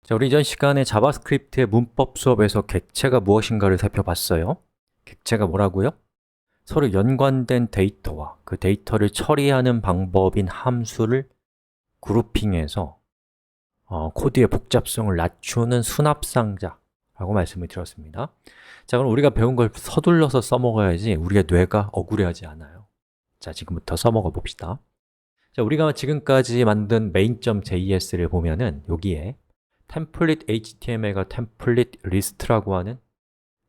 자, 우리 이전 시간에 자바스크립트의 문법 수업에서 객체가 무엇인가를 살펴봤어요. 객체가 뭐라고요? 서로 연관된 데이터와 그 데이터를 처리하는 방법인 함수를 그룹핑해서 코드의 복잡성을 낮추는 수납상자라고 말씀을 드렸습니다. 자, 그럼 우리가 배운 걸 서둘러서 써먹어야지 우리의 뇌가 억울해하지 않아요. 자, 지금부터 써먹어 봅시다. 자, 우리가 지금까지 만든 main.js를 보면은 여기에 template html과 template list라고 하는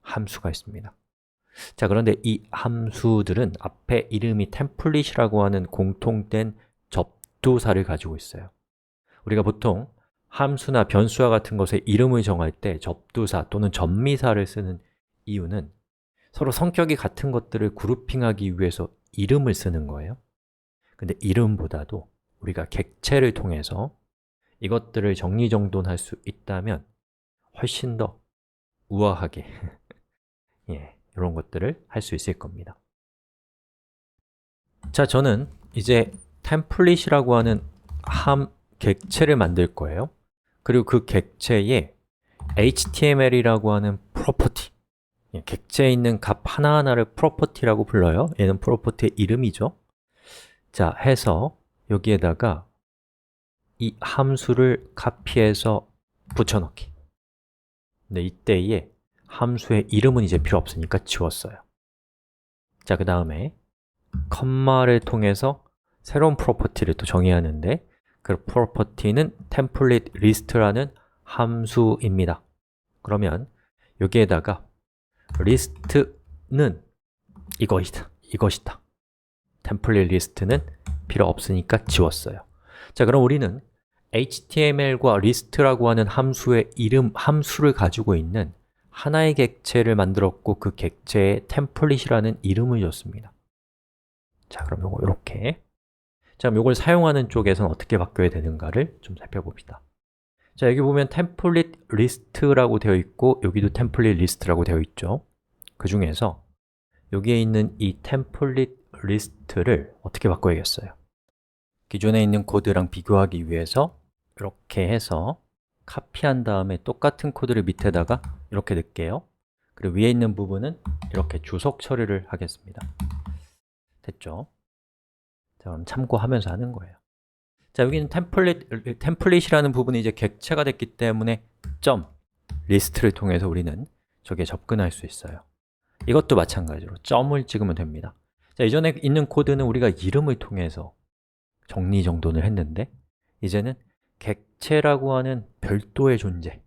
함수가 있습니다. 자, 그런데 이 함수들은 앞에 이름이 template이라고 하는 공통된 접두사를 가지고 있어요. 우리가 보통 함수나 변수와 같은 것의 이름을 정할 때 접두사 또는 접미사를 쓰는 이유는 서로 성격이 같은 것들을 그룹핑하기 위해서 이름을 쓰는 거예요. 근데 이름보다도 우리가 객체를 통해서 이것들을 정리정돈할 수 있다면 훨씬 더 우아하게 이런 것들을 할 수 있을 겁니다. 자, 저는 이제 템플릿이라고 하는 객체를 만들 거예요. 그리고 그 객체에 html이라고 하는 프로퍼티, 객체에 있는 값 하나하나를 프로퍼티라고 불러요. 얘는 프로퍼티의 이름이죠. 자, 해서 여기에다가 이 함수를 카피해서 붙여넣기. 근데 이때에 함수의 이름은 이제 필요 없으니까 지웠어요. 자, 그 다음에 컴마를 통해서 새로운 프로퍼티를 또 정해야 하는데 그 프로퍼티는 template list라는 함수입니다. 그러면 여기에다가 list는 이것이다. template list는 필요 없으니까 지웠어요. 자, 그럼 우리는 html과 list라고 하는 함수의 함수를 가지고 있는 하나의 객체를 만들었고 그 객체에 template이라는 이름을 줬습니다. 자, 그럼 요거 이렇게. 자, 그럼 요걸 사용하는 쪽에서는 어떻게 바뀌어야 되는가를 좀 살펴봅시다. 자, 여기 보면 template list라고 되어 있고 여기도 template list라고 되어 있죠. 그 중에서 여기에 있는 이 template list를 어떻게 바꿔야겠어요? 기존에 있는 코드랑 비교하기 위해서 이렇게 해서 카피한 다음에 똑같은 코드를 밑에다가 이렇게 넣을게요. 그리고 위에 있는 부분은 이렇게 주석 처리를 하겠습니다. 됐죠? 자, 그럼 참고하면서 하는 거예요. 자, 여기는 템플릿이라는 부분이 이제 객체가 됐기 때문에 리스트를 통해서 우리는 저기에 접근할 수 있어요. 이것도 마찬가지로 점을 찍으면 됩니다. 자, 이전에 있는 코드는 우리가 이름을 통해서 정리정돈을 했는데 이제는 객체라고 하는 별도의 존재를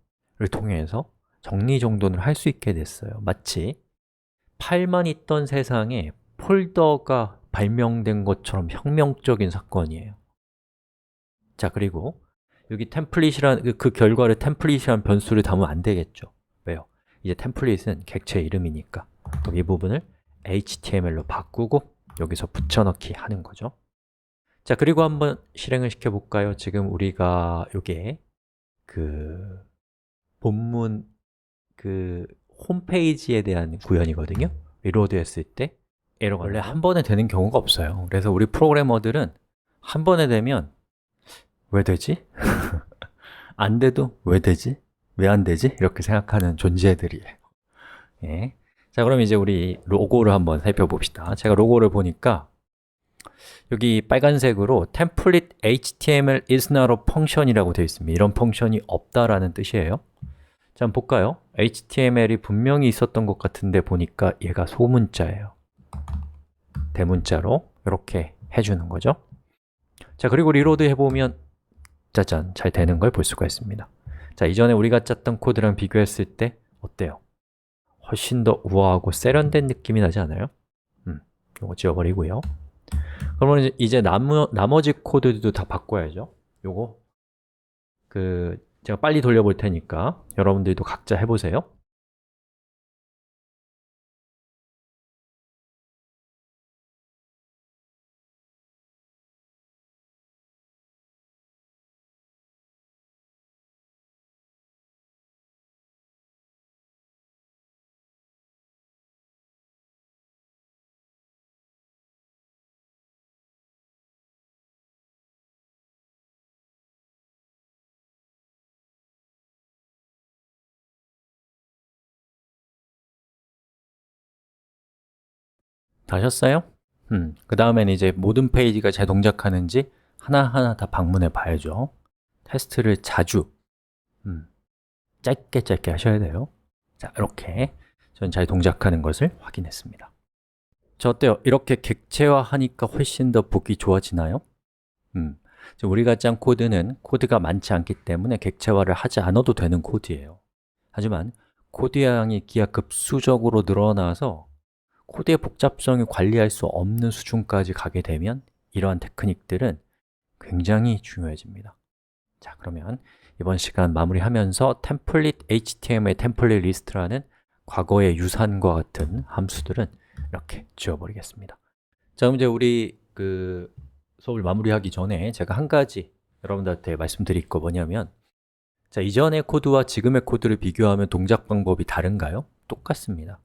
통해서 정리정돈을 할 수 있게 됐어요. 마치 파일만 있던 세상에 폴더가 발명된 것처럼 혁명적인 사건이에요. 자, 그리고 여기 템플릿이라는 그 결과를 템플릿이라는 변수를 담으면 안 되겠죠. 왜요? 이제 템플릿은 객체 이름이니까 그럼 이 부분을 html로 바꾸고 여기서 붙여넣기 하는 거죠. 자, 그리고 한번 실행을 시켜볼까요? 지금 우리가 이게 그 본문 홈페이지에 대한 구현이거든요. 리로드 했을 때 에러가 원래 한 번에 되는 경우가 없어요. 그래서 우리 프로그래머들은 한 번에 되면 왜 되지? 안 돼도 왜 되지? 왜 안 되지? 이렇게 생각하는 존재들이에요. 예. 자, 그럼 이제 우리 로고를 한번 살펴봅시다. 제가 로고를 보니까 여기 빨간색으로 template html is not a function이라고 되어 있습니다. 이런 펑션이 없다라는 뜻이에요. 자, 한번 볼까요? html이 분명히 있었던 것 같은데 보니까 얘가 소문자예요. 대문자로 이렇게 해주는 거죠. 자, 그리고 리로드 해보면 짜잔, 잘 되는 걸 볼 수가 있습니다. 자, 이전에 우리가 짰던 코드랑 비교했을 때 어때요? 훨씬 더 우아하고 세련된 느낌이 나지 않아요? 요거 지워버리고요. 그러면 이제 나머지 코드도 다 바꿔야죠. 요거 제가 빨리 돌려볼 테니까 여러분들도 각자 해보세요. 하셨어요? 그 다음엔 이제 모든 페이지가 잘 동작하는지 하나하나 다 방문해 봐야죠. 테스트를 자주, 짧게 하셔야 돼요. 자, 이렇게 전 잘 동작하는 것을 확인했습니다. 자, 어때요? 이렇게 객체화하니까 훨씬 더 보기 좋아지나요? 우리가 짠 코드는 코드가 많지 않기 때문에 객체화를 하지 않아도 되는 코드예요. 하지만 코드 양이 기하급수적으로 늘어나서 코드의 복잡성을 관리할 수 없는 수준까지 가게 되면 이러한 테크닉들은 굉장히 중요해집니다. 자, 그러면 이번 시간 마무리하면서 템플릿 HTML 템플릿 리스트라는 과거의 유산과 같은 함수들은 이렇게 지워버리겠습니다. 자, 그럼 이제 우리 수업을 마무리하기 전에 제가 한 가지 여러분들한테 말씀드릴 거 뭐냐면, 자, 이전의 코드와 지금의 코드를 비교하면 동작 방법이 다른가요? 똑같습니다.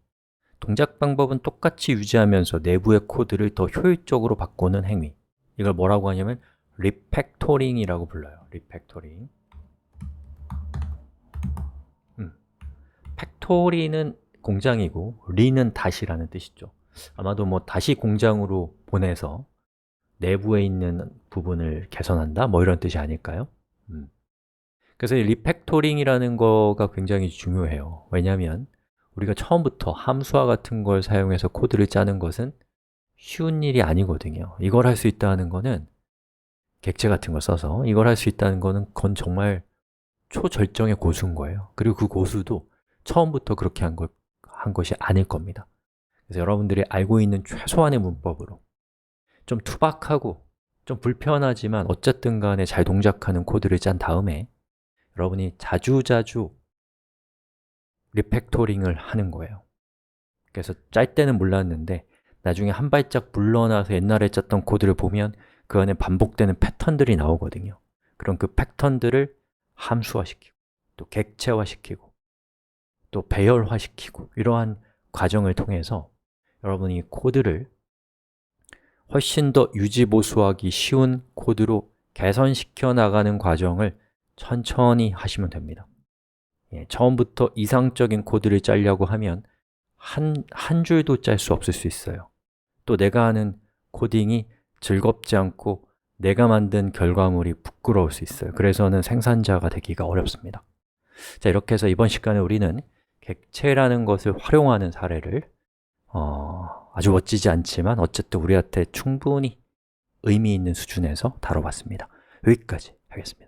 동작 방법은 똑같이 유지하면서 내부의 코드를 더 효율적으로 바꾸는 행위, 이걸 뭐라고 하냐면 리팩토링이라고 불러요. 리팩토링. 팩토리는 공장이고 리는 다시라는 뜻이죠. 아마도 뭐 다시 공장으로 보내서 내부에 있는 부분을 개선한다? 뭐 이런 뜻이 아닐까요? 그래서 이 리팩토링이라는 거가 굉장히 중요해요. 왜냐하면 우리가 처음부터 함수와 같은 걸 사용해서 코드를 짜는 것은 쉬운 일이 아니거든요. 이걸 할 수 있다는 거는 객체 같은 걸 써서 이걸 할 수 있다는 거는 그건 정말 초절정의 고수인 거예요. 그리고 그 고수도 처음부터 그렇게 한 것이 아닐 겁니다. 그래서 여러분들이 알고 있는 최소한의 문법으로 좀 투박하고 좀 불편하지만 어쨌든 간에 잘 동작하는 코드를 짠 다음에 여러분이 자주자주 리팩토링을 하는 거예요. 그래서 짤 때는 몰랐는데 나중에 한 발짝 물러나서 옛날에 짰던 코드를 보면 그 안에 반복되는 패턴들이 나오거든요. 그럼 그 패턴들을 함수화시키고 또 객체화시키고 또 배열화시키고 이러한 과정을 통해서 여러분이 코드를 훨씬 더 유지보수하기 쉬운 코드로 개선시켜 나가는 과정을 천천히 하시면 됩니다. 처음부터 이상적인 코드를 짜려고 하면 한 줄도 짤 수 없을 수 있어요. 또 내가 하는 코딩이 즐겁지 않고 내가 만든 결과물이 부끄러울 수 있어요. 그래서는 생산자가 되기가 어렵습니다. 자, 이렇게 해서 이번 시간에 우리는 객체라는 것을 활용하는 사례를 아주 멋지지 않지만 어쨌든 우리한테 충분히 의미 있는 수준에서 다뤄봤습니다. 여기까지 하겠습니다.